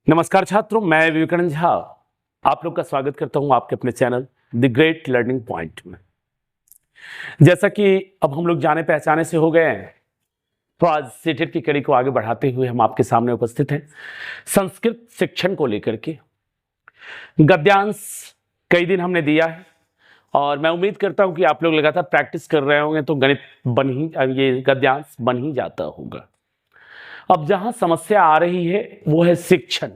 नमस्कार छात्रों, मैं विवेकानंद झा आप लोग का स्वागत करता हूं आपके अपने channel the great learning point में। जैसा कि अब हम लोग जाने पहचाने से हो गए हैं, तो आज सीटेट की कड़ी को आगे बढ़ाते हुए हम आपके सामने उपस्थित हैं संस्कृत शिक्षण को लेकर के। गद्यांश कई दिन हमने दिया है और मैं उम्मीद करता हूं कि आप लोग लगातार प्रैक्टिस कर रहे होंगे तो गणित ये गद्यांश बन ही जाता होगा। अब जहां समस्या आ रही है वो है शिक्षण,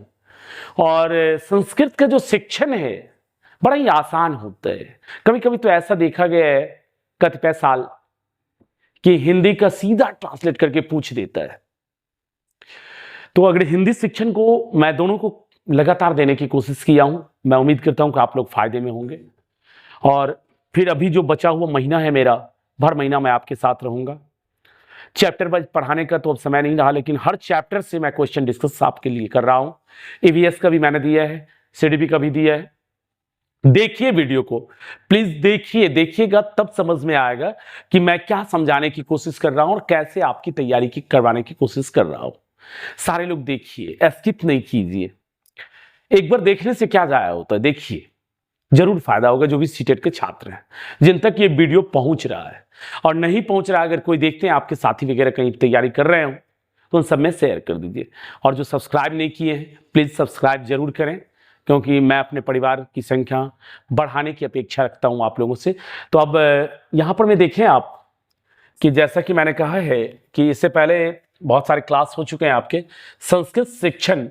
और संस्कृत का जो शिक्षण है बड़ा ही आसान होता है। कभी कभी तो ऐसा देखा गया है कतिपय साल कि हिंदी का सीधा ट्रांसलेट करके पूछ देता है। तो अगर हिंदी शिक्षण को मैं दोनों को लगातार देने की कोशिश किया हूं, मैं उम्मीद करता हूं कि आप लोग फायदे में होंगे। और फिर अभी जो बचा हुआ महीना है मेरा, भर महीना मैं आपके साथ रहूंगा। चैप्टर वाइज पढ़ाने का तो अब समय नहीं रहा, लेकिन हर चैप्टर से मैं क्वेश्चन डिस्कस आपके लिए कर रहा हूं। ईवीएस का भी मैंने दिया है, सीडीपी का भी दिया है। देखिए वीडियो को, प्लीज देखिएगा तब समझ में आएगा कि मैं क्या समझाने की कोशिश कर रहा हूं और कैसे आपकी तैयारी की करवाने की कोशिश कर रहा हूं। सारे लोग देखिए, स्किप नहीं कीजिए। एक बार देखने से क्या जाया होता है, देखिए जरूर फायदा होगा जो भी सीटेट के छात्र हैं, जिन तक ये वीडियो पहुंच रहा है। और नहीं पहुंच रहा, अगर कोई देखते हैं आपके साथी वगैरह कहीं तैयारी कर रहे हो तो उन सब में शेयर कर दीजिए। और जो सब्सक्राइब नहीं किए हैं प्लीज सब्सक्राइब जरूर करें, क्योंकि मैं अपने परिवार की संख्या बढ़ाने की अपेक्षा रखता हूं आप लोगों से। तो अब यहां पर में देखें आप कि जैसा कि मैंने कहा है कि इससे पहले बहुत सारे क्लास हो चुके हैं आपके। संस्कृत शिक्षण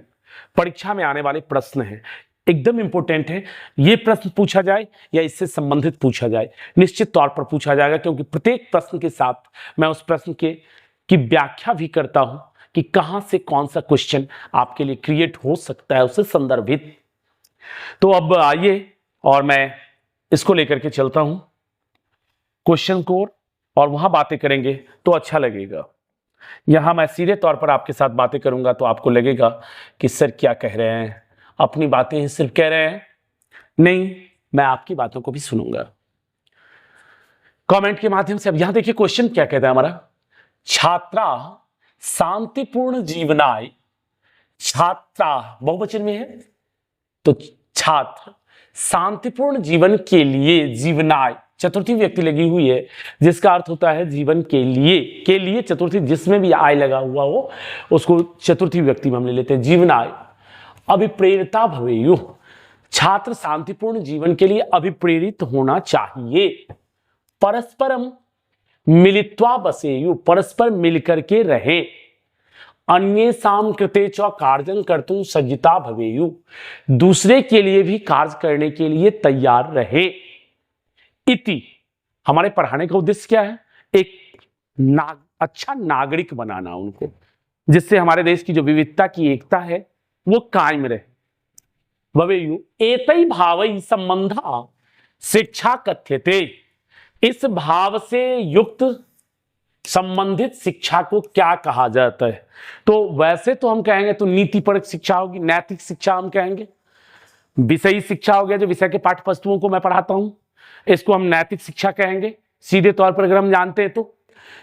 परीक्षा में आने वाले प्रश्न हैं, एकदम इंपॉर्टेंट है। ये प्रश्न पूछा जाए या इससे संबंधित पूछा जाए, निश्चित तौर पर पूछा जाएगा, क्योंकि प्रत्येक प्रश्न के साथ मैं उस प्रश्न की व्याख्या भी करता हूं कि कहां से कौन सा क्वेश्चन आपके लिए क्रिएट हो सकता है, उससे संदर्भित। तो अब आइए और मैं इसको लेकर के चलता हूं क्वेश्चन को, और वहां बातें करेंगे तो अच्छा लगेगा। यहां मैं सीधे तौर पर आपके साथ बातें करूंगा तो आपको लगेगा कि सर क्या कह रहे हैं, अपनी बातें ही सिर्फ कह रहे हैं। नहीं, मैं आपकी बातों को भी सुनूंगा कमेंट के माध्यम से। अब यहां देखिए क्वेश्चन क्या कहता है हमारा, छात्रा शांतिपूर्ण जीवनाय। छात्रा बहुवचन में है, तो छात्र शांतिपूर्ण जीवन के लिए, जीवनाय चतुर्थी व्यक्ति लगी हुई है, जिसका अर्थ होता है जीवन के लिए चतुर्थी, जिसमें भी आय लगा हुआ हो उसको चतुर्थी व्यक्ति में हम ले लेते हैं, जीवनाय। अभिप्रेरिता भवेयु, छात्र शांतिपूर्ण जीवन के लिए अभिप्रेरित होना चाहिए। परस्परम मिलित्वा बसेयु, परस्पर मिलकर के रहे। अन्येषां कृते च कार्यं कर्तुं सज्जिता भवेयु, दूसरे के लिए भी कार्य करने के लिए तैयार रहे। इति, हमारे पढ़ाने का उद्देश्य क्या है, एक अच्छा नागरिक बनाना उनको, जिससे हमारे देश की जो विविधता की एकता है वो कायम रहे। भवेयु एतै भावै संबंधा शिक्षा कथ्यते, इस भाव से युक्त संबंधित शिक्षा को क्या कहा जाता है। तो वैसे तो हम कहेंगे तो नीतिपरक शिक्षा होगी, नैतिक शिक्षा हम कहेंगे। विषयी शिक्षा हो गया, जो विषय के पाठ्य वस्तुओं को मैं पढ़ाता हूं, इसको हम नैतिक शिक्षा कहेंगे सीधे तौर पर अगर हम जानते हैं तो।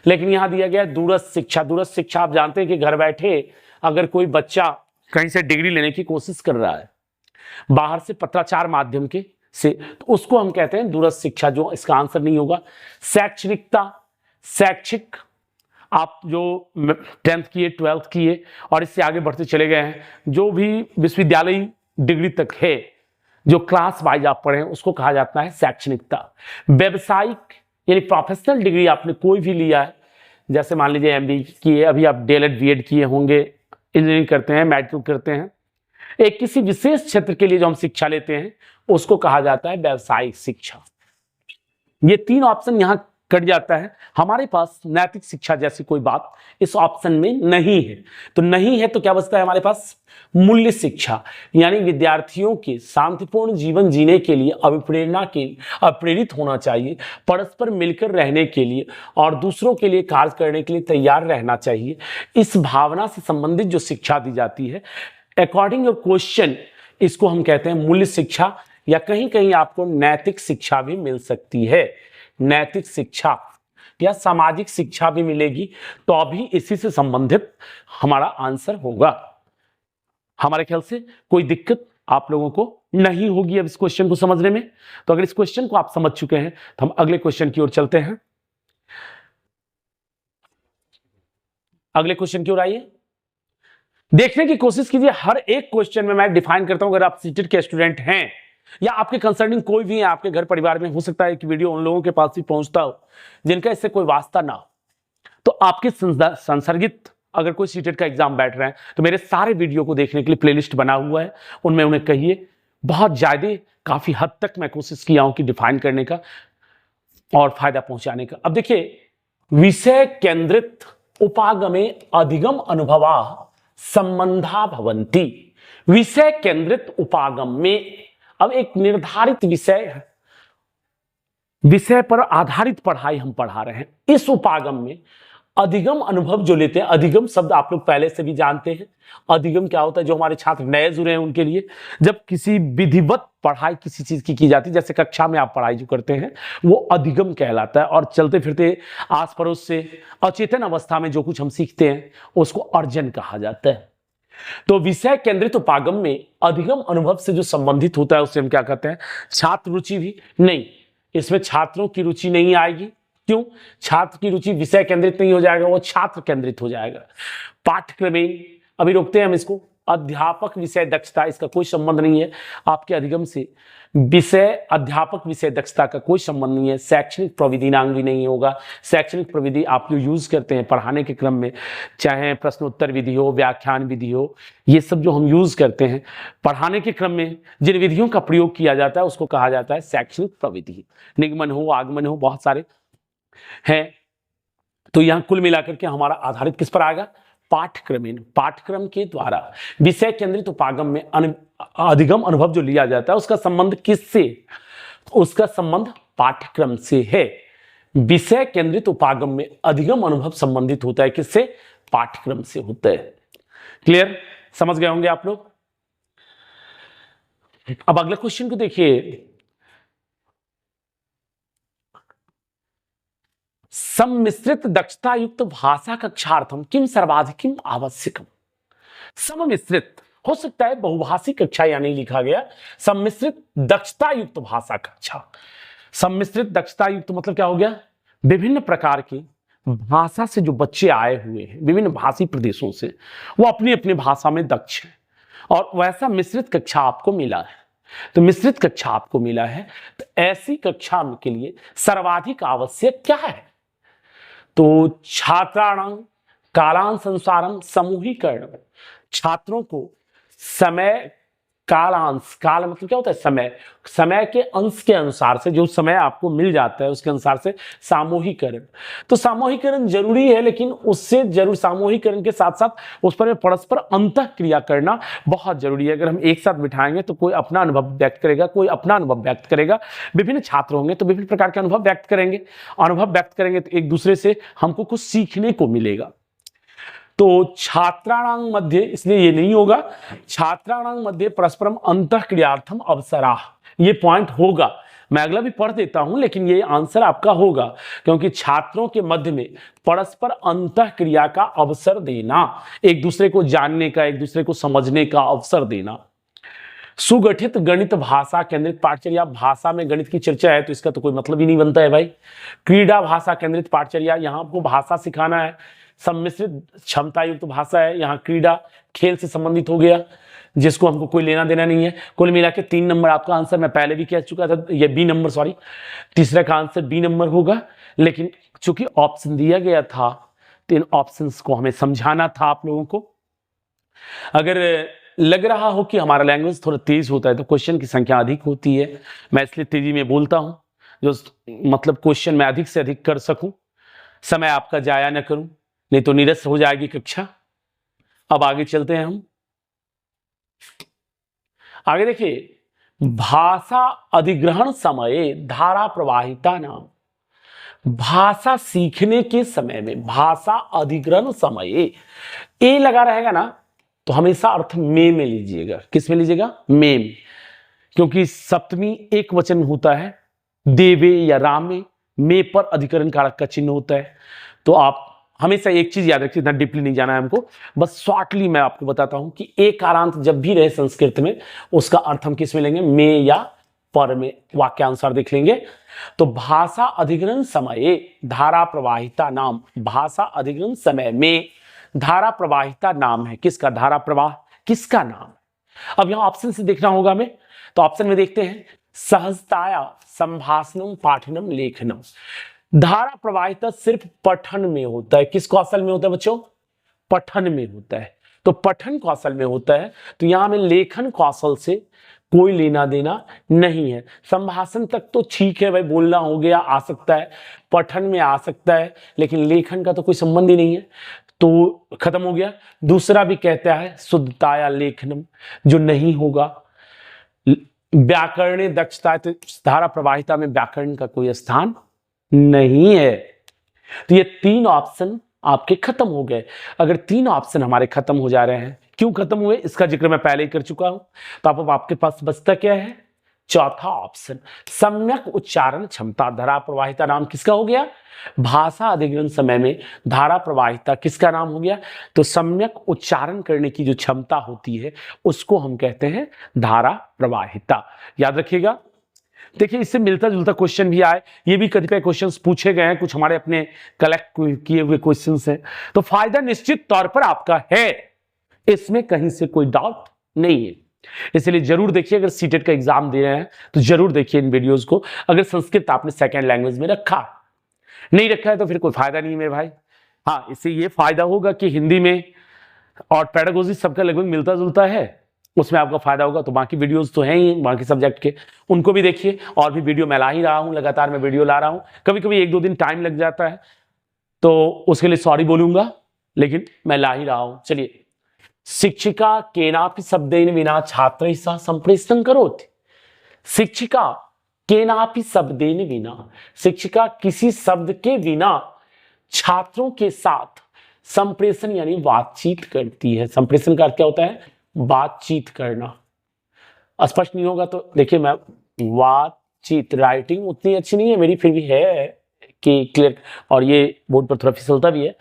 लेकिन यहां दिया गया है दूरस्थ शिक्षा। दूरस्थ शिक्षा आप जानते हैं कि घर बैठे अगर कोई बच्चा कहीं से डिग्री लेने की कोशिश कर रहा है बाहर से पत्राचार माध्यम के से, तो उसको हम कहते हैं दूरस्थ शिक्षा। जो इसका आंसर नहीं होगा। शैक्षणिकता, शैक्षिक, आप जो 10th किए 12th किए और इससे आगे बढ़ते चले गए हैं, जो भी विश्वविद्यालय डिग्री तक है, जो क्लास वाइज आप पढ़े उसको कहा जाता है शैक्षणिकता। व्यवसायिक यानी प्रोफेशनल डिग्री आपने कोई भी लिया है, जैसे मान लीजिए एमबीए किए, अभी आप डीएलएड बीएड किए होंगे, इंजीनियरिंग करते हैं, मेडिकल करते हैं, एक किसी विशेष क्षेत्र के लिए जो हम शिक्षा लेते हैं उसको कहा जाता है व्यावसायिक शिक्षा। ये तीन ऑप्शन यहां कट जाता है। हमारे पास नैतिक शिक्षा जैसी कोई बात इस ऑप्शन में नहीं है। तो नहीं है तो क्या बचता है हमारे पास, मूल्य शिक्षा, यानी विद्यार्थियों के शांतिपूर्ण जीवन जीने के लिए अप्रेरित होना चाहिए, परस्पर मिलकर रहने के लिए और दूसरों के लिए कार्य करने के लिए तैयार रहना चाहिए। इस भावना से संबंधित जो शिक्षा दी जाती है, अकॉर्डिंग योर क्वेश्चन, इसको हम कहते हैं मूल्य शिक्षा, या कहीं कहीं आपको नैतिक शिक्षा भी मिल सकती है। नैतिक शिक्षा या सामाजिक शिक्षा भी मिलेगी, तो अभी इसी से संबंधित हमारा आंसर होगा। हमारे ख्याल से कोई दिक्कत आप लोगों को नहीं होगी अब इस क्वेश्चन को समझने में। तो अगर इस क्वेश्चन को आप समझ चुके हैं तो हम अगले क्वेश्चन की ओर चलते हैं। अगले क्वेश्चन की ओर आइए, देखने की कोशिश कीजिए। हर एक क्वेश्चन में मैं डिफाइन करता हूं, अगर आप सीटेट के स्टूडेंट हैं या आपके कंसर्निंग कोई भी है आपके घर परिवार में, हो सकता है कि वीडियो उन लोगों के पास भी पहुंचता हो जिनका इससे कोई वास्ता ना हो, तो आपके संसर्गित अगर कोई सीटेट का एग्जाम बैठ रहे हैं तो मेरे सारे वीडियो को देखने के लिए प्लेलिस्ट बना हुआ है, उनमें उन्हें कहिए। बहुत ज्यादा काफी हद तक मैं कोशिश किया हूं कि डिफाइन करने का और फायदा पहुंचाने का। अब देखिए, विषय केंद्रित उपागमे अधिगम अनुभवा संबंधा भवंती। विषय केंद्रित उपागम में अब एक निर्धारित विषय पर आधारित पढ़ाई हम पढ़ा रहे हैं। इस उपागम में अधिगम अनुभव जो लेते हैं, अधिगम शब्द आप लोग पहले से भी जानते हैं। अधिगम क्या होता है, जो हमारे छात्र नए जुड़े हैं उनके लिए, जब किसी विधिवत पढ़ाई किसी चीज की जाती है, जैसे कक्षा में आप पढ़ाई जो करते हैं वो अधिगम कहलाता है। और चलते फिरते आस पड़ोस से अचेतन अवस्था में जो कुछ हम सीखते हैं उसको अर्जन कहा जाता है। तो विषय केंद्रित उपागम में अधिगम अनुभव से जो संबंधित होता है उसे हम क्या कहते हैं, छात्र रुचि भी नहीं। इसमें छात्रों की रुचि नहीं आएगी। क्यों? छात्र की रुचि विषय केंद्रित नहीं हो जाएगा, वो छात्र केंद्रित हो जाएगा। पाठ्यक्रमीन, अभी रोकते हैं हम इसको। अध्यापक विषय दक्षता, इसका कोई संबंध नहीं है आपके अधिगम से। विषय अध्यापक विषय दक्षता का कोई संबंध नहीं है। शैक्षणिक प्रविधि नाम भी नहीं होगा। शैक्षणिक प्रविधि आप जो यूज करते हैं पढ़ाने के क्रम में, चाहे प्रश्नोत्तर विधि हो, व्याख्यान विधि हो, ये सब जो हम यूज करते हैं पढ़ाने के क्रम में, जिन विधियों का प्रयोग किया जाता है उसको कहा जाता है शैक्षणिक प्रविधि। निगमन हो, आगमन हो, बहुत सारे हैं। तो यहां कुल मिलाकर के हमारा आधारित किस पर आएगा, पाठ्यक्रमीन। पाठ्यक्रम के द्वारा विषय केंद्रित उपागम में अधिगम अनुभव जो लिया जाता है उसका संबंध किससे, उसका संबंध पाठ्यक्रम से है। विषय केंद्रित उपागम में अधिगम अनुभव संबंधित होता है किससे, पाठ्यक्रम से होता है। क्लियर, समझ गए होंगे आप लोग। अब अगले क्वेश्चन को देखिए, सम्मिश्रित दक्षता युक्त भाषा कक्षार्थम किम सर्वाधिकम आवश्यकम। सम्मिश्रित हो सकता है बहुभाषी कक्षा, यानी लिखा गया सम्मिश्रित दक्षता युक्त भाषा कक्षा। सम्मिश्रित दक्षता युक्त मतलब क्या हो गया, विभिन्न प्रकार की भाषा से जो बच्चे आए हुए हैं विभिन्न भाषी प्रदेशों से, वो अपनी अपनी भाषा में दक्ष है और वैसा मिश्रित कक्षा आपको मिला है। तो मिश्रित कक्षा आपको मिला है, तो ऐसी कक्षा के लिए सर्वाधिक आवश्यक क्या है, तो छात्राणां कालानुसारम समूहीकरण। छात्रों को समय कालांश, काल मतलब क्या होता है, समय, समय के अंश के अनुसार से जो समय आपको मिल जाता है उसके अनुसार से सामूहिकरण। तो सामूहिकरण जरूरी है, लेकिन उससे जरूर सामूहिकरण के साथ साथ उस पर परस्पर अंतः क्रिया करना बहुत जरूरी है। अगर हम एक साथ बिठाएंगे तो कोई अपना अनुभव व्यक्त करेगा, कोई अपना अनुभव व्यक्त करेगा, विभिन्न छात्र होंगे तो विभिन्न प्रकार के अनुभव व्यक्त करेंगे। अनुभव व्यक्त करेंगे तो एक दूसरे से हमको कुछ सीखने को मिलेगा। तो छात्राणां मध्य, इसलिए ये नहीं होगा, छात्राणां मध्य परस्परम अंतः क्रियार्थम अवसराः, ये पॉइंट होगा। मैं अगला भी पढ़ देता हूं लेकिन ये आंसर आपका होगा, क्योंकि छात्रों के मध्य में परस्पर अंतः क्रिया का अवसर देना, एक दूसरे को जानने का, एक दूसरे को समझने का अवसर देना। सुगठित गणित भाषा केंद्रित पाठचर्या, भाषा में गणित की चर्चा है तो इसका तो कोई मतलब ही नहीं बनता है भाई। क्रीड़ा भाषा केंद्रित पाठचर्या, यहां आपको भाषा सिखाना है। सम्मिश्रित क्षमता युक्त भाषा है, यहाँ क्रीड़ा खेल से संबंधित हो गया, जिसको हमको कोई लेना देना नहीं है। कुल मिला के 3 नंबर आपका आंसर, मैं पहले भी कह चुका था, ये बी नंबर, सॉरी तीसरा का आंसर बी नंबर होगा। लेकिन चूंकि ऑप्शन दिया गया था तो इन ऑप्शंस को हमें समझाना था आप लोगों को। अगर लग रहा हो कि हमारा लैंग्वेज थोड़ा तेज होता है तो क्वेश्चन की संख्या अधिक होती है, मैं इसलिए तेजी में बोलता हूं, जो मतलब क्वेश्चन मैं अधिक से अधिक कर सकूं, समय आपका जाया न करूं, नहीं तो निरस्त हो जाएगी कक्षा। अब आगे चलते हैं हम। आगे देखिए, भाषा अधिग्रहण समय धारा प्रवाहिता नाम। भाषा सीखने के समय में, भाषा अधिग्रहण समय, ए लगा रहेगा ना तो हमेशा अर्थ में लीजिएगा। किस में लीजिएगा? में, क्योंकि सप्तमी एक वचन होता है, देवे या रामे, में पर अधिकरण कारक का चिन्ह होता है, तो आप हमेशा एक चीज याद रखिए, इतना डीपली नहीं जाना है हमको, बस शॉर्टली मैं आपको बताता हूं कि एकारांत जब भी रहे संस्कृत में उसका अर्थ हम किस में लेंगे, में या पर में। वाक्यांश देख लेंगे। तो भाषा अधिग्रहण समय धारा प्रवाहिता नाम, भाषा अधिग्रहण समय में धारा प्रवाहिता नाम है। किसका? धारा प्रवाह किसका नाम? अब यहां ऑप्शन से देखना होगा हमें, तो ऑप्शन में देखते हैं, सहजताया संभाषणम पाठनम लेखनम। धारा प्रवाहिता सिर्फ पठन में होता है। किस कौशल में होता है बच्चों? पठन में होता है। तो पठन कौशल में होता है, तो यहां में लेखन कौशल से कोई लेना देना नहीं है। संभाषण तक तो ठीक है भाई, बोलना हो गया, आ सकता है, पठन में आ सकता है, लेकिन लेखन का तो कोई संबंध ही नहीं है, तो खत्म हो गया। दूसरा भी कहता है शुद्धताया लेखनम, जो नहीं होगा। व्याकरण दक्षता, तो धारा प्रवाहिता में व्याकरण का कोई स्थान नहीं है। तो ये तीन ऑप्शन आपके खत्म हो गए। अगर तीन ऑप्शन हमारे खत्म हो जा रहे हैं, क्यों खत्म हुए इसका जिक्र मैं पहले ही कर चुका हूं, तो अब आपके पास बचता क्या है? चौथा ऑप्शन, सम्यक उच्चारण क्षमता। धारा प्रवाहिता नाम किसका हो गया? भाषा अधिग्रहण समय में धारा प्रवाहिता किसका नाम हो गया? तो सम्यक उच्चारण करने की जो क्षमता होती है उसको हम कहते हैं धारा प्रवाहिता। याद रखिएगा। देखिए, इससे मिलता जुलता क्वेश्चन भी आए, ये भी कतिपय क्वेश्चंस पूछे गए हैं, कुछ हमारे अपने कलेक्ट किए हुए क्वेश्चंस हैं। तो फायदा निश्चित तौर पर आपका है, इसमें कहीं से कोई डाउट नहीं है। इसलिए जरूर देखिए, अगर सीटेट का एग्जाम दे रहे हैं तो जरूर देखिए इन वीडियोस को। अगर संस्कृत आपने सेकेंड लैंग्वेज में रखा, नहीं रखा है तो फिर कोई फायदा नहीं है मेरे भाई। हाँ, इससे ये फायदा होगा कि हिंदी में और पेडागोजी सबका लगभग मिलता जुलता है, उसमें आपका फायदा होगा। तो बाकी वीडियोस तो हैं ही बाकी सब्जेक्ट के, उनको भी देखिए। और भी वीडियो मैं ला ही रहा हूं, लगातार मैं वीडियो ला रहा हूं, कभी कभी एक दो दिन टाइम लग जाता है तो उसके लिए सॉरी बोलूंगा, लेकिन मैं ला ही रहा हूं। चलिए, शिक्षिका केनापि शब्देन विना छात्रैः सह संप्रेषणं करोति। शिक्षिका केनापि शब्देन विना, शिक्षिका किसी शब्द के बिना छात्रों के साथ संप्रेषण यानी बातचीत करती है। संप्रेषण का अर्थ क्या होता है? बातचीत करना। स्पष्ट नहीं होगा तो देखिए, मैं बातचीत, राइटिंग उतनी अच्छी नहीं है मेरी, फिर भी है कि क्लियर, और ये बोर्ड पर थोड़ा फिसलता भी है।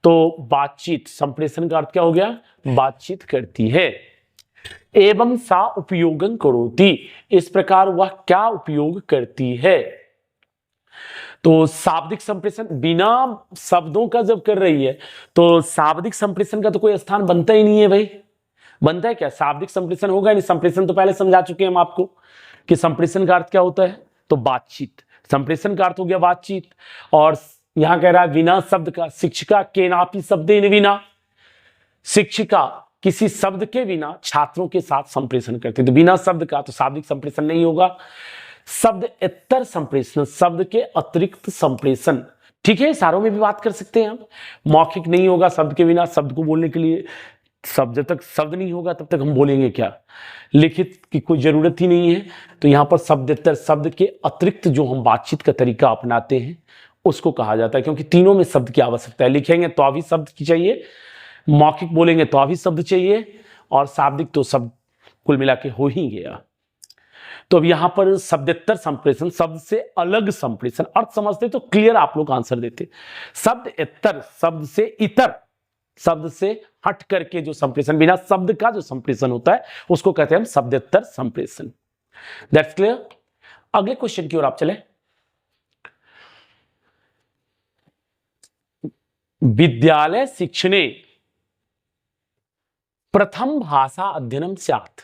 तो बातचीत, संप्रेषण का अर्थ क्या हो गया? बातचीत करती है। एवं सा उपयोगं करोति, इस प्रकार वह क्या उपयोग करती है? तो शाब्दिक संप्रेषण बिना शब्दों का जब कर रही है तो शाब्दिक संप्रेषण का तो कोई स्थान बनता ही नहीं है भाई। बनता है क्या? शाब्दिक संप्रेषण होगा नहीं। संप्रेषण तो पहले समझा चुके हैं हम आपको कि संप्रेषण का अर्थ क्या होता है, तो बातचीत। संप्रेषण का अर्थ हो गया बातचीत, और यहां कह रहा है बिना शब्द का। शिक्षिका केनापि शब्देन विना, शिक्षिका किसी शब्द के बिना छात्रों के साथ संप्रेषण करते, तो बिना शब्द का तो शाब्दिक संप्रेषण नहीं होगा। शब्द इतर संप्रेषण, शब्द के अतिरिक्त संप्रेषण। ठीक है, इशारों में भी बात कर सकते हैं हम। मौखिक नहीं होगा शब्द के बिना, शब्द को बोलने के लिए शब्द, जब तक शब्द नहीं होगा तब तक हम बोलेंगे क्या? लिखित की कोई जरूरत ही नहीं है। तो यहां पर शब्देतर, शब्द के अतिरिक्त जो हम बातचीत का तरीका अपनाते हैं उसको कहा जाता है, क्योंकि तीनों में शब्द की आवश्यकता है। लिखेंगे तो अभी शब्द की चाहिए, मौखिक बोलेंगे तो अभी शब्द चाहिए, और शाब्दिक तो सब कुल मिला के हो ही गया। तो अब यहां पर शब्देतर संप्रेषण, शब्द से अलग संप्रेषण। अर्थ समझते तो क्लियर आप लोग आंसर देते। शब्द इतर, शब्द से इतर, शब्द से हट करके जो संप्रेषण, बिना शब्द का जो संप्रेषण होता है उसको कहते हैं हम शब्देतर संप्रेषण। That's clear. अगले क्वेश्चन की ओर आप चले। विद्यालय शिक्षणे प्रथम भाषा अध्ययनम स्यात्।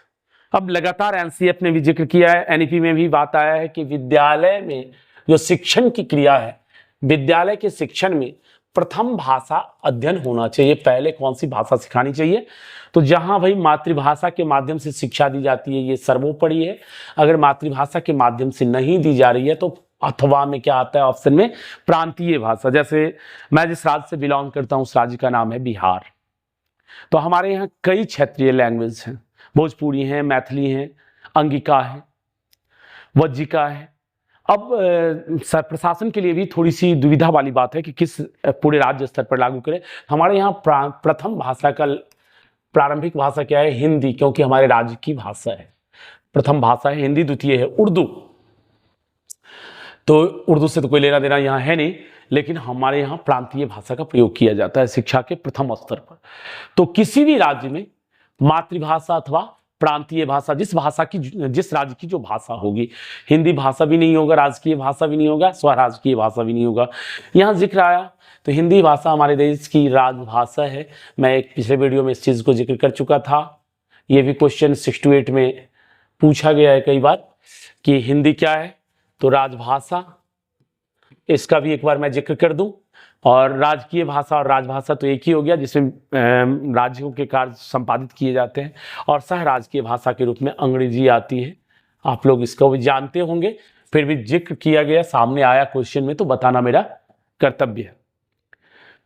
अब लगातार एनसीएफ ने भी जिक्र किया है, एनईपी में भी बात आया है कि विद्यालय में जो शिक्षण की क्रिया है, विद्यालय के शिक्षण में प्रथम भाषा अध्ययन होना चाहिए। पहले कौन सी भाषा सिखानी चाहिए? तो जहां भाई मातृभाषा के माध्यम से शिक्षा दी जाती है ये सर्वोपरि है। अगर मातृभाषा के माध्यम से नहीं दी जा रही है तो अथवा में क्या आता है ऑप्शन में? प्रांतीय भाषा। जैसे मैं जिस राज्य से बिलोंग करता हूं उस राज्य का नाम है बिहार, तो हमारे यहाँ कई क्षेत्रीय लैंग्वेज हैं, भोजपुरी है, मैथिली है, अंगिका है, वज्जिका है। अब प्रशासन के लिए भी थोड़ी सी दुविधा वाली बात है कि किस पूरे राज्य स्तर पर लागू करें। हमारे यहाँ प्रथम भाषा का प्रारंभिक भाषा क्या है? हिंदी, क्योंकि हमारे राज्य की भाषा है। प्रथम भाषा है हिंदी, द्वितीय है उर्दू। तो उर्दू से तो कोई लेना देना यहाँ है नहीं, लेकिन हमारे यहाँ प्रांतीय भाषा का प्रयोग किया जाता है शिक्षा के प्रथम स्तर पर। तो किसी भी राज्य में मातृभाषा अथवा प्रांतीय भाषा, जिस राज्य की जो भाषा होगी, हिंदी भाषा भी नहीं होगा, राजकीय भाषा भी नहीं होगा, स्वराजकीय भाषा भी नहीं होगा। यहाँ जिक्र आया तो हिंदी भाषा हमारे देश की राजभाषा है। मैं एक पिछले वीडियो में इस चीज को जिक्र कर चुका था। ये भी क्वेश्चन 6 to 8 में पूछा गया है कई बार कि हिंदी क्या है, तो राजभाषा, इसका भी एक बार मैं जिक्र कर दूं। और राजकीय भाषा और राजभाषा तो एक ही हो गया, जिसमें राज्यों के कार्य संपादित किए जाते हैं। और सह राजकीय भाषा के रूप में अंग्रेजी आती है, आप लोग इसको भी जानते होंगे, फिर भी जिक्र किया गया, सामने आया क्वेश्चन में, तो बताना मेरा कर्तव्य है।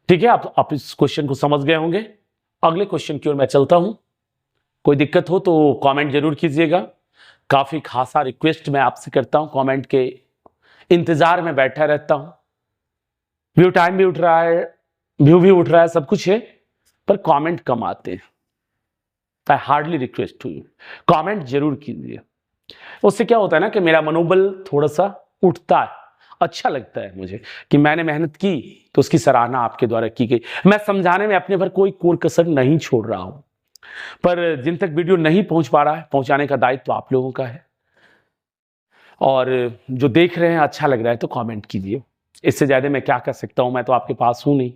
ठीक है, आप इस क्वेश्चन को समझ गए होंगे। अगले क्वेश्चन की ओर मैं चलता हूं। कोई दिक्कत हो तो कमेंट जरूर कीजिएगा। काफी खासा रिक्वेस्ट मैं आपसे करता हूं, कमेंट के इंतजार में बैठा रहता हूं। व्यू टाइम भी उठ रहा है, व्यू भी उठ रहा है, सब कुछ है, पर कमेंट कम आते हैं। I hardly request to you, comment जरूर कीजिए। उससे क्या होता है ना कि मेरा मनोबल थोड़ा सा उठता है, अच्छा लगता है मुझे कि मैंने मेहनत की तो उसकी सराहना आपके द्वारा की गई। मैं समझाने में अपने भर कोई कोर कसर नहीं छोड़ रहा हूं, पर जिन तक वीडियो नहीं पहुंच पा रहा है, पहुंचाने का दायित्व तो आप लोगों का है। और जो देख रहे हैं अच्छा लग रहा है तो कमेंट कीजिए। इससे ज्यादा मैं क्या कर सकता हूं, मैं तो आपके पास हूं नहीं।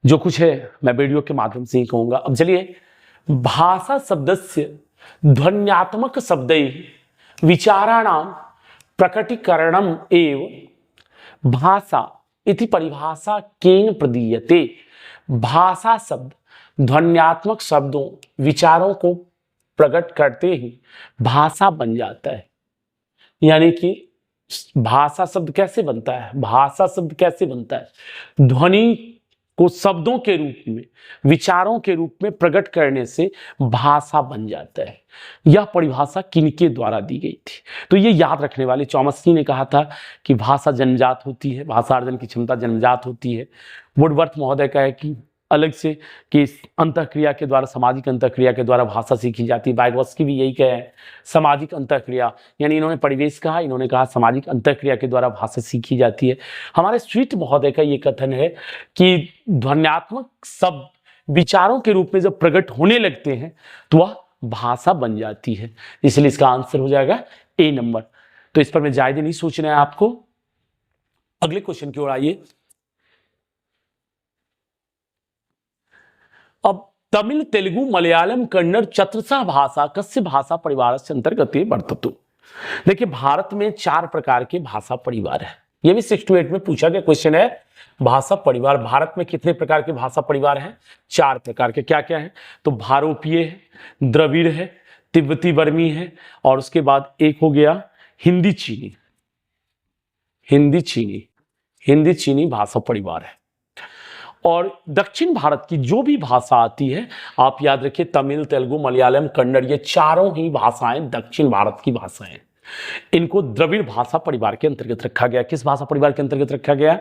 जो कुछ है मैं वीडियो के माध्यम से ही कहूंगा। अब चलिए, भाषा शब्दस्य ध्वन्यात्मक शब्दैः विचाराणाम प्रकटीकरणम एव भाषा इति परिभाषा केन प्रदीयते। भाषा शब्द ध्वन्यात्मक शब्दों, विचारों को प्रकट करते ही भाषा बन जाता है। यानी कि भाषा शब्द कैसे बनता है, भाषा शब्द कैसे बनता है, ध्वनि को शब्दों के रूप में, विचारों के रूप में प्रकट करने से भाषा बन जाता है। यह परिभाषा किनके द्वारा दी गई थी, तो ये याद रखने वाले, चौमस्की ने कहा था कि भाषा जन्मजात होती है, भाषा अर्जन की क्षमता जन्मजात होती है। वुडवर्थ महोदय का है कि अलग से कि अंतःक्रिया के द्वारा, सामाजिक अंतःक्रिया के द्वारा भाषा सीखी जाती है। वाइगोत्स्की भी यही कहे हैं, सामाजिक अंतःक्रिया, यानी इन्होंने परिवेश कहा, इन्होंने कहा सामाजिक अंतःक्रिया के द्वारा भाषा सीखी जाती है। हमारे स्वीट महोदय का ये कथन है कि ध्वन्यात्मक शब्द विचारों के रूप में जब प्रकट होने लगते हैं तो वह भाषा बन जाती है। इसलिए इसका आंसर हो जाएगा ए नंबर। तो इस पर मैं ज्यादा नहीं सोचना है आपको। अगले क्वेश्चन की ओर आइए। अब तमिल, तेलुगु, मलयालम, कन्नड़, चतुर्था भाषा कस्य भाषा परिवार से अंतर्गत वर्तते। देखिए, भारत में 4 प्रकार के भाषा परिवार है। यह भी 6 to 8 में पूछा गया क्वेश्चन है। भाषा परिवार, भारत में कितने प्रकार के भाषा परिवार हैं? 4 प्रकार के। क्या क्या है? तो भारोपीय है, द्रविड़ है, तिब्बती बर्मी है, और उसके बाद एक हो गया हिंदी चीनी। हिंदी चीनी भाषा परिवार है। और दक्षिण भारत की जो भी भाषा आती है, आप याद रखिए, तमिल, तेलुगु, मलयालम, कन्नड़, ये चारों ही भाषाएं दक्षिण भारत की भाषाएं। इनको द्रविड़ भाषा परिवार के अंतर्गत रखा गया। किस भाषा परिवार के अंतर्गत रखा गया?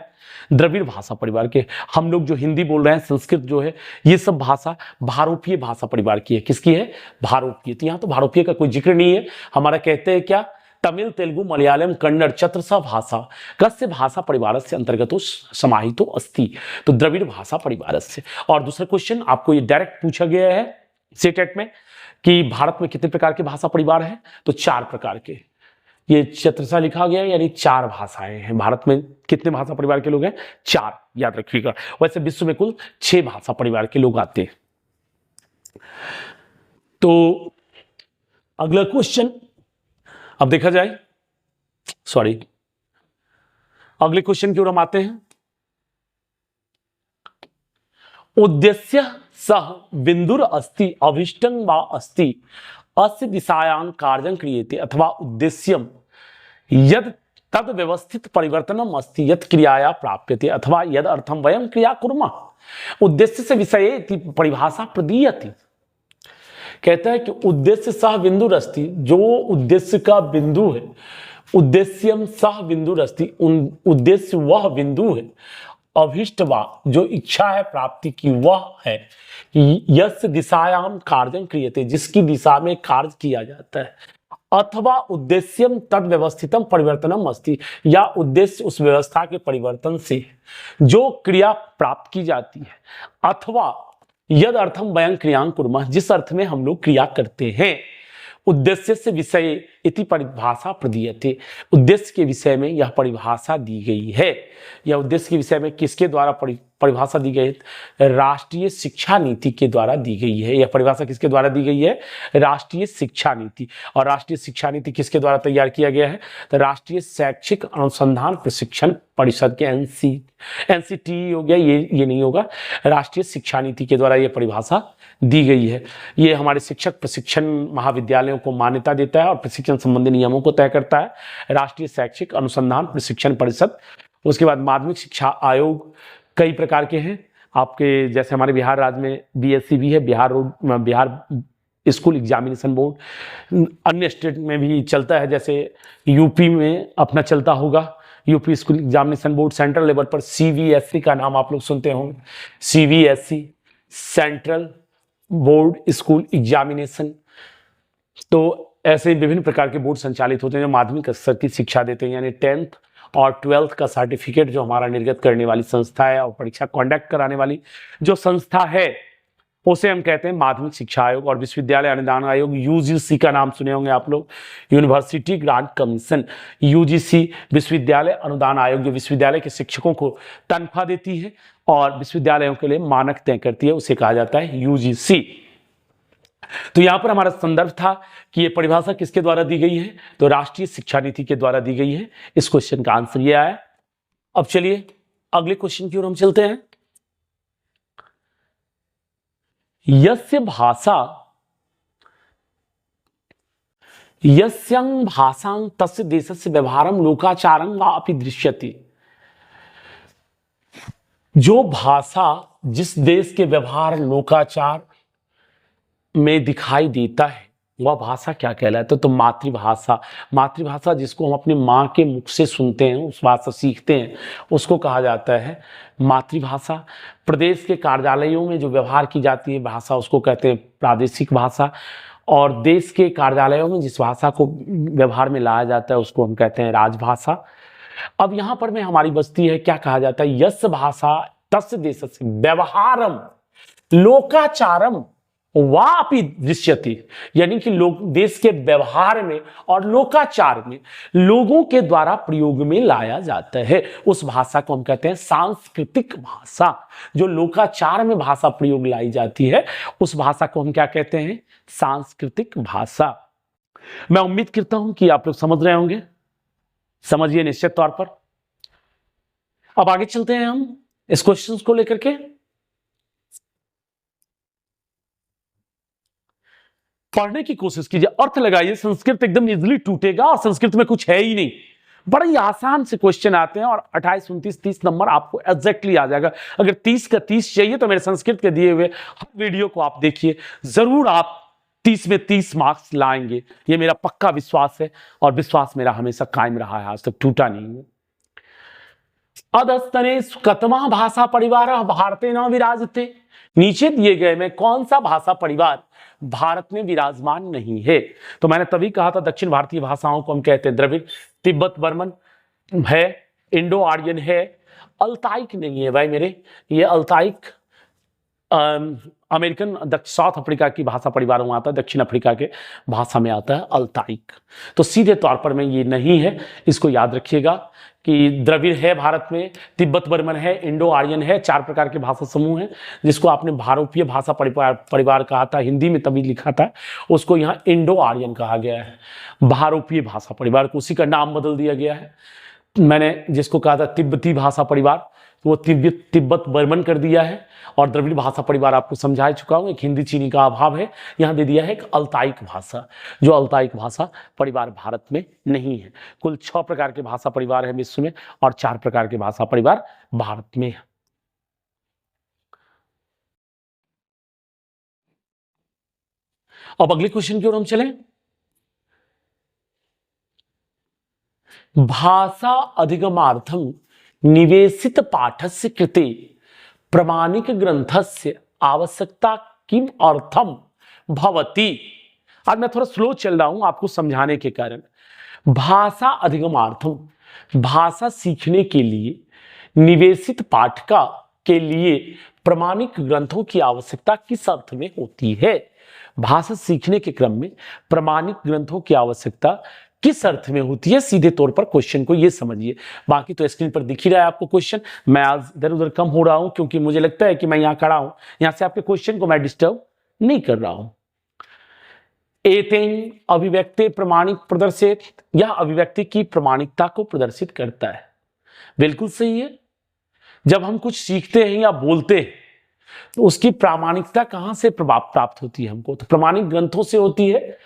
द्रविड़ भाषा परिवार के। हम लोग जो हिंदी बोल रहे हैं, संस्कृत जो है, ये सब भाषा भारोपीय भाषा परिवार की है। किसकी है? भारोपीय। तो यहां तो भारोपीय का कोई जिक्र नहीं है। हमारा कहते हैं क्या? तमिल, तेलुगु, मलयालम, कन्नड़, चतुर्था भाषा कस्य भाषा परिवार से अंतर्गत समाहितो अस्ति। तो द्रविड़ भाषा परिवार से। और दूसरा क्वेश्चन आपको ये डायरेक्ट पूछा गया है सेटेट में कि भारत में कितने प्रकार के भाषा परिवार हैं? तो 4 प्रकार के। ये चतुर्था लिखा गया है, यानी 4 भाषाएं हैं। भारत में कितने भाषा परिवार के लोग हैं? 4, याद रखिएगा। वैसे विश्व में कुल 6 भाषा परिवार के लोग आते हैं। तो अगला क्वेश्चन अब देखा जाए, अगले क्वेश्चन की ओर हम आते हैं। उद्देश्य सह बिंदुर अस्ति अभिष्टं वा अस्ति अस्य दिशायां कार्यं क्रियते अथवा उद्देश्यम यद तद व्यवस्थित परिवर्तनम अस्ति यद क्रियाया प्राप्यते अथवा यद अर्थम वयं क्रिया कुर्मः। उद्देश्य से विषये परिभाषा प्रदीयते। कहता है कि उद्देश्य सह बिंदुर अस्ति, जो उद्देश्य का बिंदु है, उद्देश्यम सह बिंदुर अस्ति, उद्देश्य वह बिंदु है, अभिष्ट वा जो इच्छा है प्राप्ति की वह है, यस्य दिशायाम कार्यं क्रियते जिसकी दिशा में कार्य किया जाता है, अथवा उद्देश्यम तद व्यवस्थितम परिवर्तनम अस्ति, या उद्देश्य उस व्यवस्था के परिवर्तन से जो क्रिया प्राप्त की जाती है, अथवा यद अर्थम वयं क्रियां कुर्मः, जिस अर्थ में हम लोग क्रिया करते हैं। उद्देश्य से विषय इति परिभाषा प्रदीयते, उद्देश्य के विषय में यह परिभाषा दी गई है। यह उद्देश्य के विषय में किसके द्वारा परिभाषा दी गई है? राष्ट्रीय शिक्षा नीति के द्वारा दी गई है। यह परिभाषा किसके द्वारा दी गई है? राष्ट्रीय शिक्षा नीति। और राष्ट्रीय शिक्षा नीति किसके द्वारा तैयार किया गया है? तो राष्ट्रीय शैक्षिक अनुसंधान प्रशिक्षण परिषद के एनसीटी हो गया, ये नहीं होगा, राष्ट्रीय शिक्षा नीति के द्वारा यह परिभाषा दी गई है। ये हमारे शिक्षक प्रशिक्षण महाविद्यालयों को मान्यता देता है और प्रशिक्षण संबंधी नियमों को तय करता है, राष्ट्रीय शैक्षिक अनुसंधान प्रशिक्षण परिषद। उसके बाद माध्यमिक शिक्षा आयोग कई प्रकार के हैं आपके, जैसे हमारे बिहार राज्य में बीएससी भी है, बिहार स्कूल एग्जामिनेशन बोर्ड। अन्य स्टेट में भी चलता है, जैसे यूपी में अपना चलता होगा UP school examination board. Central level पर सीबीएसई का नाम आप लोग सुनते होंगे, CBSE central board school examination. तो ऐसे विभिन्न प्रकार के बोर्ड संचालित होते हैं जो माध्यमिक स्तर की शिक्षा देते हैं, यानी 10th और 12th का सर्टिफिकेट जो हमारा निर्गत करने वाली संस्था है और परीक्षा कंडक्ट कराने वाली जो संस्था है उसे हम कहते हैं माध्यमिक शिक्षा आयोग। और विश्वविद्यालय अनुदान आयोग, यूजीसी का नाम सुने होंगे आप लोग, यूनिवर्सिटी ग्रांट कमीशन, यूजीसी विश्वविद्यालय अनुदान आयोग, जो विश्वविद्यालय के शिक्षकों को तनख्वाह देती है और विश्वविद्यालयों के लिए मानक तय करती है, उसे कहा जाता है यूजीसी। तो यहां पर हमारा संदर्भ था कि यह परिभाषा किसके द्वारा दी गई है? तो राष्ट्रीय शिक्षा नीति के द्वारा दी गई है। इस क्वेश्चन का आंसर यह आया। अब चलिए अगले क्वेश्चन की ओर हम चलते हैं। यस्य यस्यं भाषां तस्य देशस्य व्यवहारं लोकाचारं वा अपि दृश्यते। जो भाषा जिस देश के व्यवहार लोकाचार में दिखाई देता है वह भाषा क्या कहलाता है? तो मातृभाषा। मातृभाषा जिसको हम अपनी माँ के मुख से सुनते हैं, उस भाषा सीखते हैं, उसको कहा जाता है मातृभाषा। प्रदेश के कार्यालयों में जो व्यवहार की जाती है भाषा, उसको कहते हैं प्रादेशिक भाषा। और देश के कार्यालयों में जिस भाषा को व्यवहार में लाया जाता है उसको हम कहते हैं राजभाषा। अब यहां पर में हमारी बस्ती है, क्या कहा जाता है? यस्य भाषा तस्य देशस्य व्यवहारम लोकाचारम वापि दृश्यते, यानी कि लोग देश के व्यवहार में और लोकाचार में लोगों के द्वारा प्रयोग में लाया जाता है, उस भाषा को हम कहते हैं सांस्कृतिक भाषा। जो लोकाचार में भाषा प्रयोग लाई जाती है उस भाषा को हम क्या कहते हैं? सांस्कृतिक भाषा। मैं उम्मीद करता हूं कि आप लोग समझ रहे होंगे, समझिए निश्चित तौर पर। अब आगे चलते हैं हम इस क्वेश्चन को लेकर के। पढ़ने की कोशिश कीजिए, अर्थ लगाइए। संस्कृत एकदम इजीली टूटेगा और संस्कृत में कुछ है ही नहीं, बड़े ही आसान से क्वेश्चन आते हैं और 28, 29, 30 नंबर आपको एग्जैक्टली आ जाएगा। अगर 30 का 30 चाहिए तो मेरे संस्कृत के दिए हुए हर वीडियो को आप देखिए, जरूर आप 30 में 30 मार्क्स लाएंगे, ये मेरा पक्का विश्वास है और विश्वास मेरा हमेशा कायम रहा है, आज तक टूटा नहीं है। अधस्तने कतमा भाषा परिवार भारते न विराजते, नीचे दिए गए में कौन सा भाषा परिवार भारत में विराजमान नहीं है? तो मैंने तभी कहा था दक्षिण भारतीय भाषाओं को हम कहते हैं द्रविड़, तिब्बत बर्मन है, इंडो आर्यन है, अल्ताइक नहीं है भाई मेरे, ये अल्ताइक अमेरिकन साउथ अफ्रीका की भाषा परिवारों में आता है, दक्षिण अफ्रीका के भाषा में आता है अल्ताइक। तो सीधे तौर पर में ये नहीं है, इसको याद रखिएगा कि द्रविड़ है भारत में, तिब्बत बर्मन है, इंडो आर्यन है, 4 प्रकार के भाषा समूह हैं, जिसको आपने भारोपीय भाषा परिवार कहा था, हिंदी में तभी लिखा था, उसको यहाँ इंडो आर्यन कहा गया है। भारोपीय भाषा परिवार को उसी का नाम बदल दिया गया है। मैंने जिसको कहा था तिब्बती भाषा परिवार, वो तिब्बत बर्मन कर दिया है। और द्रविड़ भाषा परिवार आपको समझा चुका हूं, एक हिंदी चीनी का अभाव है, यहां दे दिया है एक अल्ताइक भाषा, जो अल्ताइक भाषा परिवार भारत में नहीं है। कुल 6 प्रकार के भाषा परिवार है विश्व में और 4 प्रकार के भाषा परिवार भारत में है। अब अगले क्वेश्चन की ओर हम चलें। भाषा अधिगमार्थम निवेशित पाठस्य कृते प्रमाणिक ग्रंथस्य आवश्यकता किम अर्थम भवति। आज मैं थोड़ा स्लो चल रहा हूं आपको समझाने के कारण। भाषा अधिगमार्थम, भाषा सीखने के लिए निवेशित पाठका के लिए प्रमाणिक ग्रंथों की आवश्यकता किस अर्थ में होती है? भाषा सीखने के क्रम में प्रमाणिक ग्रंथों की आवश्यकता किस अर्थ में होती है? सीधे तौर पर क्वेश्चन को ये समझिए। बाकी तो स्क्रीन पर दिख ही रहा है आपको क्वेश्चन। मैं आज इधर उधर कम हो रहा हूं क्योंकि मुझे लगता है कि मैं यहां खड़ा हूं, यहां से आपके क्वेश्चन को मैं डिस्टर्ब नहीं कर रहा हूं। एतेन अभिव्यक्ति प्रमाणिक प्रदर्शित, यह अभिव्यक्ति की प्रमाणिकता को प्रदर्शित करता है। बिल्कुल सही है। जब हम कुछ सीखते हैं या बोलते हैं तो उसकी प्रामाणिकता कहां से प्राप्त होती है हमको? तो प्रमाणिक ग्रंथों से होती है,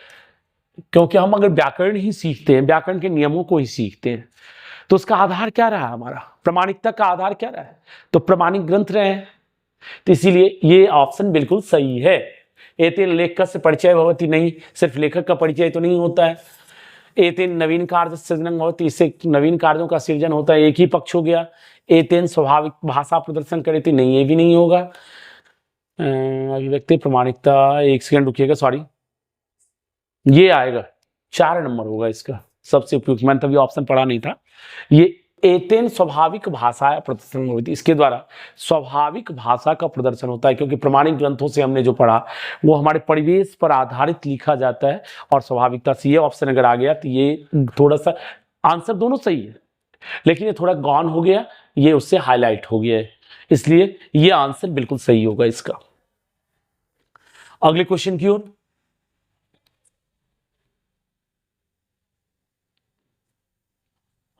क्योंकि हम अगर व्याकरण ही सीखते हैं, व्याकरण के नियमों को ही सीखते हैं, तो उसका आधार क्या रहा हमारा? प्रमाणिकता का आधार क्या रहा है? तो प्रमाणिक ग्रंथ रहे हैं। तो इसीलिए ये ऑप्शन बिल्कुल सही है। एतेन लेखक से परिचय भवति, नहीं, सिर्फ लेखक का परिचय तो नहीं होता है। एतेन नवीन कार्य सृजन भवति, इससे नवीन कार्यों का सृजन होता है, एक ही पक्ष हो गया। एतेन स्वाभाविक भाषा प्रदर्शन करती, नहीं, ये भी नहीं होगा। अभिव्यक्ति प्रमाणिकता, एक सेकंड रुकिएगा, सॉरी, ये आएगा 4 नंबर होगा इसका सबसे उपयुक्त। मैंने तभी ऑप्शन पढ़ा नहीं था। ये एतेन स्वाभाविक भाषा प्रदर्शन होती, इसके द्वारा स्वाभाविक भाषा का प्रदर्शन होता है, क्योंकि प्रमाणिक ग्रंथों से हमने जो पढ़ा वो हमारे परिवेश पर आधारित लिखा जाता है और स्वाभाविकता से। ये ऑप्शन अगर आ गया तो ये थोड़ा सा आंसर दोनों सही है, लेकिन ये थोड़ा गॉन हो गया, ये उससे हाईलाइट हो गया है, इसलिए ये आंसर बिल्कुल सही होगा इसका। अगले क्वेश्चन की ओर।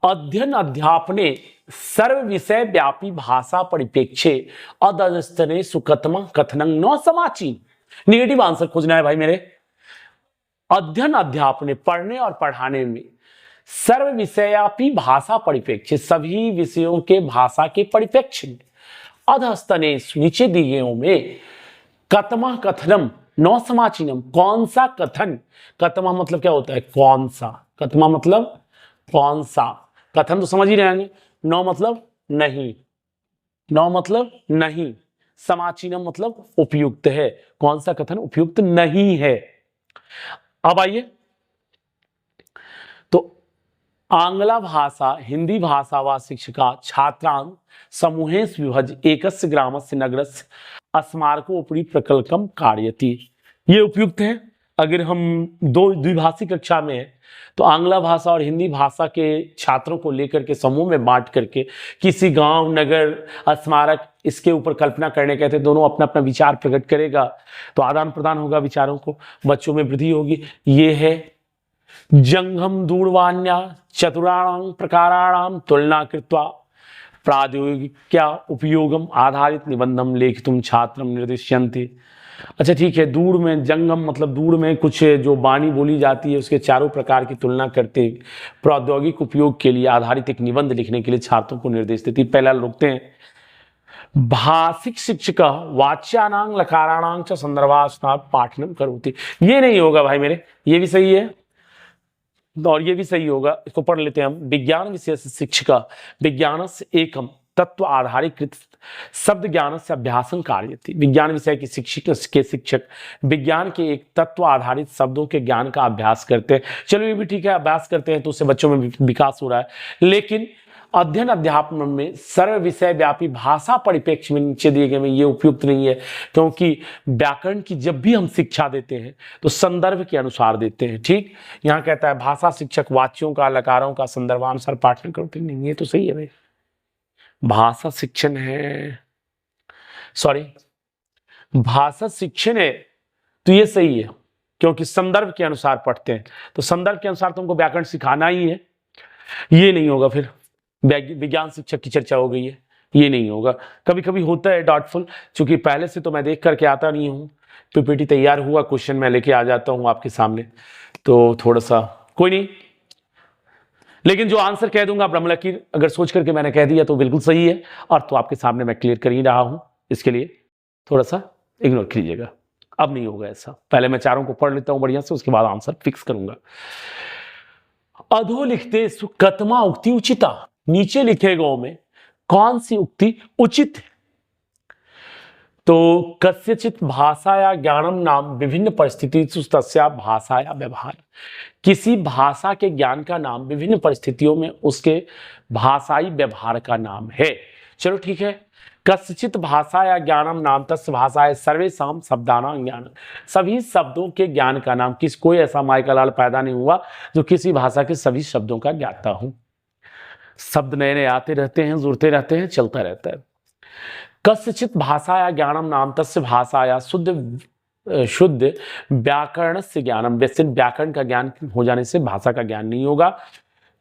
अध्ययन अध्यापने सर्व विषय व्यापी भाषा परिप्रेक्ष्ये अदस्तने सुकतम कथनं न समाचीन। निगेटिव आंसर खोजना है भाई मेरे। अध्ययन अध्यापने, पढ़ने और पढ़ाने में, सर्व विषयापी भाषा परिप्रेक्ष्य, सभी विषयों के भाषा के परिप्रेक्ष्य में, अधस्तने नीचे दिए में, कतमा कथनम न समाचीनम, कौन सा कथन, कतमा मतलब क्या होता है? कौन सा, कतमा मतलब कौन सा, कथन तो समझ ही रहे हैं। नौ मतलब नहीं, नौ मतलब नहीं, समाचीनम मतलब उपयुक्त है, कौन सा कथन उपयुक्त नहीं है। अब आइए, तो आंग्ला भाषा हिंदी भाषा व शिक्षिका छात्रान् समूहेषु विभज्य एकस्य ग्रामस्य नगरस्य स्मारकोपरि प्रकल्पम कारयति। ये उपयुक्त है। अगर हम द्विभाषी कक्षा में है तो आंग्ला भाषा और हिंदी भाषा के छात्रों को लेकर के समूह में बांट करके किसी गांव, नगर, स्मारक, इसके ऊपर कल्पना करने कहते हैं। दोनों अपना अपना विचार प्रकट करेगा तो आदान प्रदान होगा विचारों को, बच्चों में वृद्धि होगी। ये है जंघम दूरवाण्या चतुराणां प्रकाराणां तुलना कृत्वा प्राद्योगिक्या उपयोगम आधारित निबंधम लेखितुम छात्रम निर्दिश्यन्ते। अच्छा ठीक है, दूर में, जंगम मतलब दूर में कुछ जो वाणी बोली जाती है उसके चारों प्रकार की तुलना करते प्रौद्योगिक उपयोग के लिए आधारित एक निबंध लिखने के लिए छात्रों को निर्देश देती। पहला रुकते हैं, भाषिक शिक्षिका वाच्यानां लकाराणां च संदर्भास्नात पाठनम करोति। ये नहीं होगा भाई मेरे, ये भी सही है और ये भी सही होगा। इसको पढ़ लेते हैं हम। विज्ञान विषय से शिक्षिका विज्ञान से एकम तत्व आधारित शब्द ज्ञान से अभ्यासन कार्यति। विज्ञान विषय की शिक्षक विज्ञान के एक तत्व आधारित शब्दों के ज्ञान का अभ्यास करते हैं। चलो ये भी ठीक है, अभ्यास करते हैं तो उससे बच्चों में विकास हो रहा है। लेकिन अध्ययन अध्यापन में सर्व विषय व्यापी भाषा परिप्रेक्ष्य में नीचे दिए गए में ये उपयुक्त नहीं है, क्योंकि व्याकरण की जब भी हम शिक्षा देते हैं तो संदर्भ के अनुसार देते हैं। ठीक, यहाँ कहता है भाषा शिक्षक वाच्यों का, लकारों का संदर्भानुसार पाठन करते नहीं, ये तो सही है भाई। भाषा शिक्षण है, सॉरी, भाषा शिक्षण है तो ये सही है, क्योंकि संदर्भ के अनुसार पढ़ते हैं तो संदर्भ के अनुसार तुमको व्याकरण सिखाना ही है। ये नहीं होगा। फिर विज्ञान शिक्षक की चर्चा हो गई है, ये नहीं होगा। कभी कभी होता है डाउटफुल, क्योंकि पहले से तो मैं देख करके आता नहीं हूँ, पीपीटी तैयार हुआ, क्वेश्चन मैं लेके आ जाता हूँ आपके सामने, तो थोड़ा सा कोई नहीं। लेकिन जो आंसर कह दूंगा ब्रह्मलकीर अगर सोच करके मैंने कह दिया तो बिल्कुल सही है, और तो आपके सामने मैं क्लियर कर ही रहा हूं, इसके लिए थोड़ा सा इग्नोर कीजिएगा। अब नहीं होगा ऐसा, पहले मैं चारों को पढ़ लेता हूं बढ़िया से, उसके बाद आंसर फिक्स करूंगा। अधो लिखते कतमा उक्ति उचिता, नीचे लिखे गो में कौन सी उक्ति उचित है? तो कस्यचित भाषाया ज्ञानम नाम विभिन्न परिस्थितिषु तस्या भाषाया व्यवहार, किसी भाषा के ज्ञान का नाम विभिन्न परिस्थितियों में उसके भाषाई व्यवहार का नाम है। चलो ठीक है। कस्यचित भाषाया ज्ञानम नाम तस्य भाषाया सर्वेषां शब्दानां ज्ञान, सभी शब्दों के ज्ञान का नाम, किस कोई ऐसा माइकलाल पैदा नहीं हुआ जो किसी भाषा के सभी शब्दों का ज्ञाता हो। शब्द नए नए आते रहते हैं, जुड़ते रहते हैं, चलता रहता है। कस्यचित भाषाया ज्ञानम नाम तस्य भाषाया शुद्ध व्याकरण से ज्ञानम, वैसे व्याकरण का ज्ञान हो जाने से भाषा का ज्ञान नहीं होगा।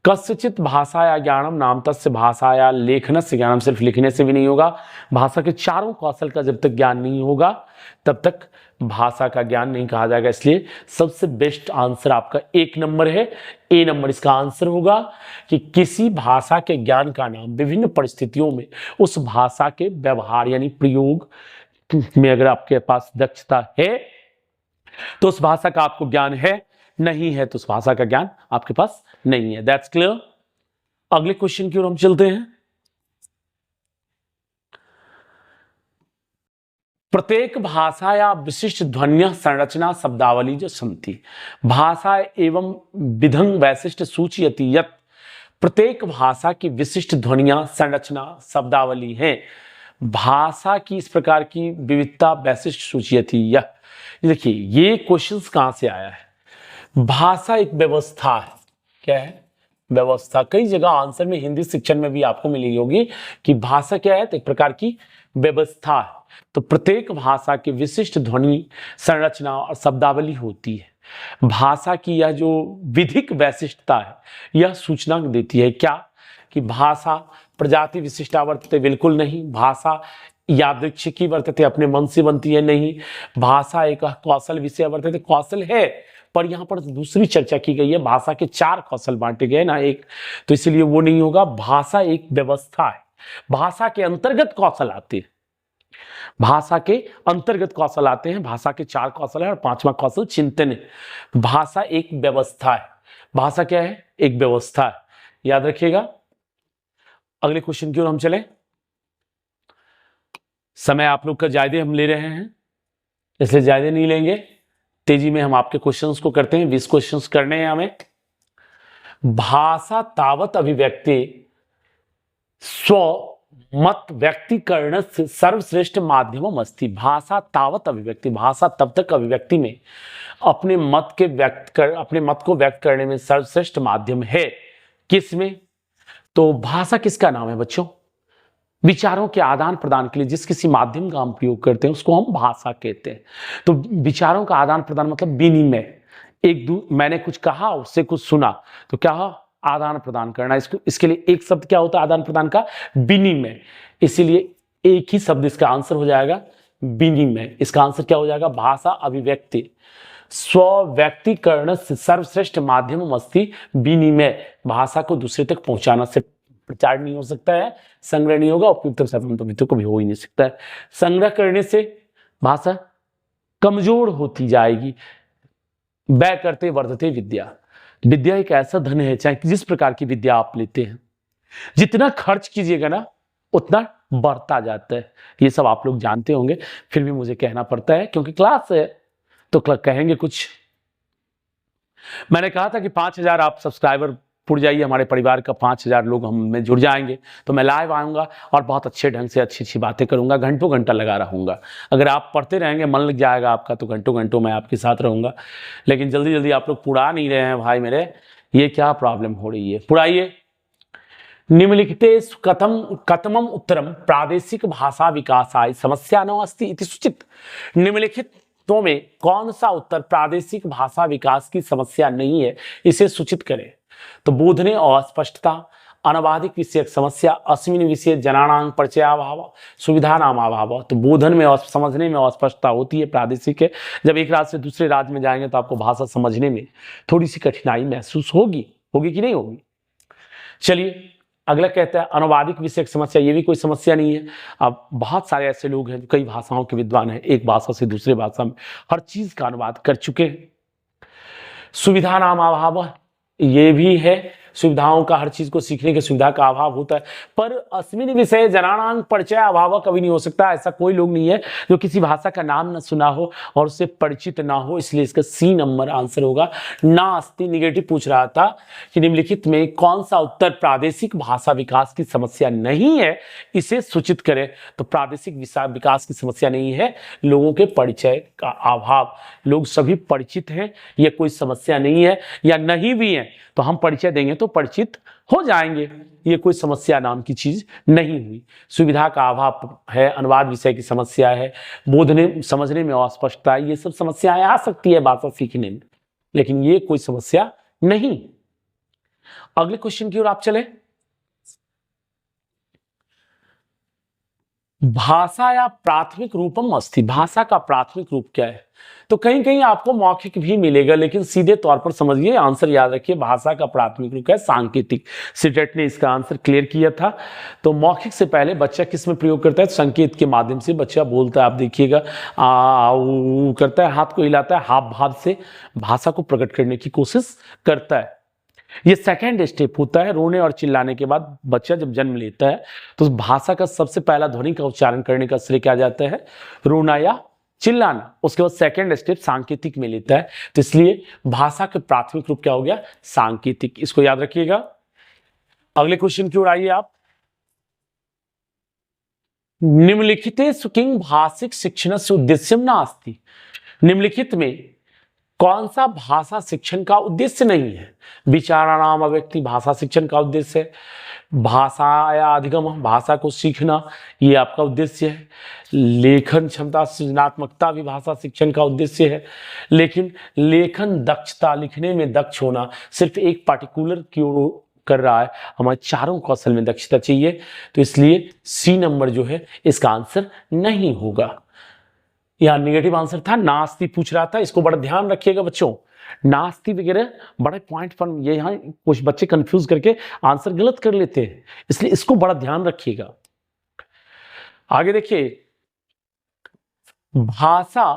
कस्यचित भाषाया ज्ञानम नाम तस्य भाषाया लेखन से ज्ञानम, सिर्फ लिखने से भी नहीं होगा। भाषा के चारों कौशल का जब तक ज्ञान नहीं होगा तब तक भाषा का ज्ञान नहीं कहा जाएगा। इसलिए सबसे बेस्ट आंसर आपका 1 नंबर है, ए नंबर इसका आंसर होगा कि किसी भाषा के ज्ञान का नाम विभिन्न परिस्थितियों में उस भाषा के व्यवहार यानी प्रयोग में अगर आपके पास दक्षता है तो उस भाषा का आपको ज्ञान है, नहीं है तो उस भाषा का ज्ञान आपके पास नहीं है। That's clear. अगले क्वेश्चन की ओर हम चलते हैं। प्रत्येक भाषा या विशिष्ट ध्वन्य संरचना शब्दावली जो संति, भाषा एवं विधंग वैशिष्ट सूचयति यत्, प्रत्येक भाषा की विशिष्ट ध्वनियां संरचना शब्दावली है। भाषा की इस प्रकार की विविधता वैशिष्ट सूचयति यह, देखिए ये क्वेश्चंस कहां से आया है। भाषा एक व्यवस्था है। क्या है? व्यवस्था। कई जगह आंसर में हिंदी शिक्षण में भी आपको मिली होगी कि भाषा क्या है, तो एक प्रकार की व्यवस्था है। तो प्रत्येक भाषा की विशिष्ट ध्वनि संरचना और शब्दावली होती है। भाषा की यह जो विधिक वैशिष्टता है यह सूचना देती है क्या, कि भाषा प्रजाति विशिष्टा वर्तते, बिल्कुल नहीं। भाषा यादृच्छिकी वर्तते, अपने मन से बनती है, नहीं। भाषा एक कौशल विषय वर्तते, कौशल है, पर यहां पर दूसरी चर्चा की गई है, भाषा के 4 कौशल बांटे गए ना एक, तो इसलिए वो नहीं होगा। भाषा एक व्यवस्था है, भाषा के अंतर्गत कौशल आते हैं, भाषा के अंतर्गत कौशल आते हैं। भाषा के 4 कौशल है और 5वां कौशल चिंतन है। भाषा एक व्यवस्था है। भाषा क्या है? एक व्यवस्था है, याद रखिएगा। अगले क्वेश्चन की ओर हम चले। समय आप लोग का ज्यादा हम ले रहे हैं, इसलिए ज्यादा नहीं लेंगे, तेजी में हम आपके क्वेश्चंस को करते हैं। 20 क्वेश्चंस करने हैं हमें। भाषा तावत अभिव्यक्ति स्व मत व्यक्तिकरण से सर्वश्रेष्ठ माध्यमम अस्ति। भाषा तावत अभिव्यक्ति, भाषा तब तक अभिव्यक्ति में अपने मत को व्यक्त करने में सर्वश्रेष्ठ माध्यम है। किसमें? तो भाषा किसका नाम है बच्चों? विचारों के आदान प्रदान के लिए जिस किसी माध्यम का हम प्रयोग करते हैं उसको हम भाषा कहते हैं। तो विचारों का आदान प्रदान मतलब विनिमय, मैंने कुछ कहा उससे कुछ सुना, तो क्या आदान प्रदान करना। इसके लिए एक शब्द क्या होता है आदान प्रदान का? विनिमय। इसीलिए एक ही शब्द इसका आंसर हो जाएगा विनिमय। इसका आंसर क्या हो जाएगा? भाषा अभिव्यक्ति स्व-व्यक्तिकरण से सर्वश्रेष्ठ माध्यम अस्ति विनिमय। भाषा को दूसरे तक पहुंचाना से प्रचार नहीं हो सकता है, संग्रह नहीं होगा, उपयुक्त शब्द को भी हो ही नहीं सकता है। संग्रह करने से भाषा कमजोर होती जाएगी। व्यय करते वर्धते विद्या। विद्या एक ऐसा धन है, चाहे जिस प्रकार की विद्या आप लेते हैं, जितना खर्च कीजिएगा ना उतना बढ़ता जाता है। ये सब आप लोग जानते होंगे, फिर भी मुझे कहना पड़ता है क्योंकि क्लास है तो कहेंगे कुछ। मैंने कहा था कि 5000 आप सब्सक्राइबर पुर जाइए, हमारे परिवार का 5000 लोग हम में जुड़ जाएंगे तो मैं लाइव आऊँगा और बहुत अच्छे ढंग से अच्छी अच्छी बातें करूँगा, घंटों घंटा लगा रहूँगा। अगर आप पढ़ते रहेंगे मन लग जाएगा आपका तो घंटों घंटों मैं आपके साथ रहूँगा। लेकिन जल्दी जल्दी आप लोग पुरा नहीं रहे हैं भाई मेरे, ये क्या प्रॉब्लम हो रही है? पुराइए। निम्नलिखिते कथमम उत्तरम प्रादेशिक भाषा विकासाय समस्या न अस्ति इति सूचित। निम्नलिखितों में कौन सा उत्तर प्रादेशिक भाषा विकास की समस्या नहीं है, इसे सूचित करें। तो बोधने अस्पष्टता, अनवादिक विषयक समस्या, अस्मिन् विषय जनानां परिचयाभाव, सुविधानाम अभाव। तो बोधन में और समझने में अस्पष्टता होती है, प्रादेशिक है। जब एक राज्य से दूसरे राज्य में जाएंगे तो आपको भाषा समझने में थोड़ी सी कठिनाई महसूस होगी कि नहीं होगी? चलिए अगला कहता है अनुवादिक विषयक समस्या। ये भी कोई समस्या नहीं है। अब बहुत सारे ऐसे लोग हैं जो कई भाषाओं के विद्वान हैं, एक भाषा से दूसरे भाषा में हर चीज का अनुवाद कर चुके हैं। सुविधा नाम अभाव, ये भी है। सुविधाओं का, हर चीज को सीखने की सुविधा का अभाव होता है। पर अस्मिन विषय जनानां परिचय अभाव कभी नहीं हो सकता। ऐसा कोई लोग नहीं है जो किसी भाषा का नाम न सुना हो और उससे परिचित ना हो, इसलिए इसका सी नंबर आंसर होगा। नास्ति निगेटिव पूछ रहा था कि निम्नलिखित में कौन सा उत्तर प्रादेशिक भाषा विकास की समस्या नहीं है, इसे सूचित करें। तो प्रादेशिक विकास की समस्या नहीं है, लोगों के परिचय का अभाव। लोग सभी परिचित हैं, यह कोई समस्या नहीं है, या नहीं भी है तो हम परिचय देंगे तो परिचित हो जाएंगे, ये कोई समस्या नाम की चीज नहीं हुई। सुविधा का अभाव है, अनुवाद विषय की समस्या है, बोधने समझने में अस्पष्टता है, ये सब समस्याएं आ सकती है भाषा सीखने में, लेकिन ये कोई समस्या नहीं। अगले क्वेश्चन की ओर आप चले। भाषा या प्राथमिक रूपम अस्ति, भाषा का प्राथमिक रूप क्या है? तो कहीं कहीं आपको मौखिक भी मिलेगा, लेकिन सीधे तौर पर समझिए, आंसर याद रखिए, भाषा का प्राथमिक रूप है सांकेतिक। सीटेट ने इसका आंसर क्लियर किया था। तो मौखिक से पहले बच्चा किस में प्रयोग करता है? संकेत के माध्यम से बच्चा बोलता है। आप देखिएगा आ करता है, हाथ को हिलाता है, हाव भाव से भाषा को प्रकट करने की कोशिश करता है। ये सेकेंड स्टेप होता है। रोने और चिल्लाने के बाद बच्चा जब जन्म लेता है तो उस भाषा का सबसे पहला ध्वनि का उच्चारण करने का श्रेय क्या जाता है? रोना या चिल्लाना। उसके बाद सेकेंड स्टेप सांकेतिक में लेता है। तो इसलिए भाषा के प्राथमिक रूप क्या हो गया? सांकेतिक। इसको याद रखिएगा। अगले क्वेश्चन की ओर आइए आप। निम्नलिखितेषु किं भाषिक शिक्षणस्य उद्देश्यं नास्ति, निम्नलिखित में कौन सा भाषा शिक्षण का उद्देश्य नहीं है? विचाराणाम अभिव्यक्ति भाषा शिक्षण का उद्देश्य है। भाषा या अधिगम भाषा को सीखना ये आपका उद्देश्य है। लेखन क्षमता सृजनात्मकता भी भाषा शिक्षण का उद्देश्य है। लेकिन लेखन दक्षता, लिखने में दक्ष होना सिर्फ एक पार्टिकुलर की ओर कर रहा है, हमारे चारों कौशल में दक्षता चाहिए। तो इसलिए सी नंबर जो है इसका आंसर नहीं होगा। यह नेगेटिव आंसर था, नास्ति पूछ रहा था। इसको बड़ा ध्यान रखिएगा बच्चों, नास्ति वगैरह बड़े पॉइंट पर ये यहाँ कुछ बच्चे कंफ्यूज करके आंसर गलत कर लेते हैं, इसलिए इसको बड़ा ध्यान रखिएगा। आगे देखिए, भाषा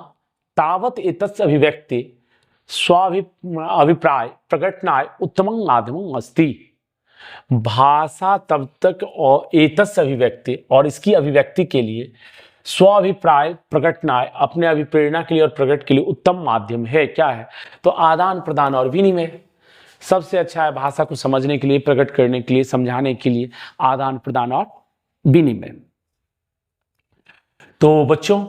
तावत एतस्य अभिव्यक्ति स्वाभिप्राय प्रकटनाय उत्तमं माध्यमं अस्ति। भाषा तब तक और एतस्य अभिव्यक्ति और इसकी अभिव्यक्ति के लिए स्वाभिप्राय प्रकटनाय अपने अभिप्रेरणा के लिए और प्रकट के लिए उत्तम माध्यम है। क्या है? तो आदान प्रदान और विनिमय सबसे अच्छा है भाषा को समझने के लिए, प्रकट करने के लिए, समझाने के लिए आदान प्रदान और विनिमय। तो बच्चों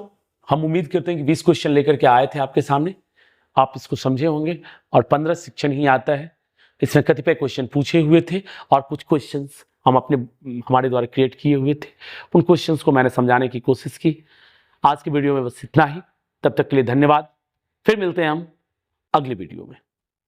हम उम्मीद करते हैं कि 20 क्वेश्चन लेकर के आए थे आपके सामने, आप इसको समझे होंगे। और 15 शिक्षण ही आता है, इसमें कतिपय क्वेश्चन पूछे हुए थे और कुछ क्वेश्चंस हमारे द्वारा क्रिएट किए हुए थे। उन क्वेश्चंस को मैंने समझाने की कोशिश की। आज की वीडियो में बस इतना ही। तब तक के लिए धन्यवाद। फिर मिलते हैं हम अगली वीडियो में।